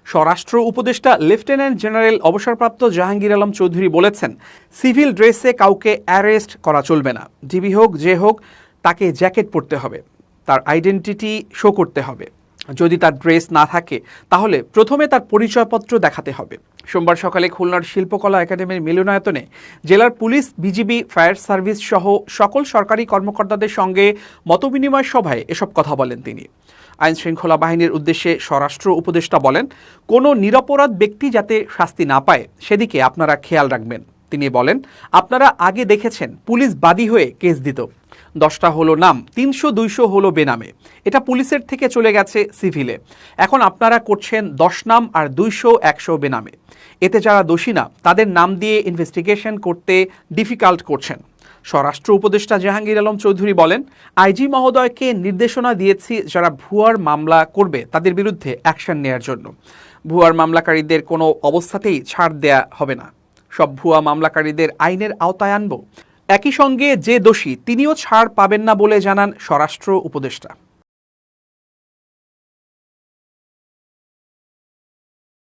স্বরাষ্ট্র উপদেষ্টা lieutenant general অবসরপ্রাপ্ত জাহাঙ্গীর আলম চৌধুরী বলেছেন, সিভিল ড্রেসে কাউকে অ্যারেস্ট করা চলবে না। ডিবি হোক যে হোক, তাকে জ্যাকেট পরতে হবে, তার আইডেন্টিটি শো করতে হবে। যদি তার ড্রেস না থাকে তাহলে প্রথমে তার পরিচয়পত্র দেখাতে হবে। সোমবার সকালে খুলনার শিল্পকলা একাডেমির মিলনায়তনে জেলার পুলিশ, বিজিবি, ফায়ার সার্ভিস সহ সকল সরকারি কর্মকর্তাদের সঙ্গে মতবিনিময় সভায় এসব কথা বলেন তিনি। আইন শৃঙ্খলা বাহিনীর উদ্দেশ্যে স্বরাষ্ট্র উপদেষ্টা বলেন, কোনো নিরপরাধ ব্যক্তি যাতে শাস্তি না পায় সেদিকে আপনারা খেয়াল রাখবেন। তিনি বলেন, আপনারা আগে দেখেছেন পুলিশ বাদী হয়ে কেস দিত, 10টা হলো নাম, 300-200 হলো বেনামে। এটা পুলিশের থেকে চলে গেছে সিভিলে। এখন আপনারা করছেন 10 নাম আর 200-100 বেনামে। এতে যারা দোষী না তাদের নাম দিয়ে ইনভেস্টিগেশন করতে ডিফিকাল্ট করছেন। স্বরাষ্ট্র উপদেষ্টা জাহাঙ্গীর আলম চৌধুরী বলেন, আইজি মহোদয়কে নির্দেশনা দিয়েছি যারা ভুয়ার মামলা করবে তাদের বিরুদ্ধে অ্যাকশন নেওয়ার জন্য। ভুয়ার মামলাকারীদের কোনো অবস্থাতেই ছাড় দেয়া হবে না। সব ভুয়া মামলাকারীদের আইনের আওতায় আনব। একই সঙ্গে যে দোষী তিনিও ছাড় পাবেন না বলে জানান স্বরাষ্ট্র উপদেষ্টা।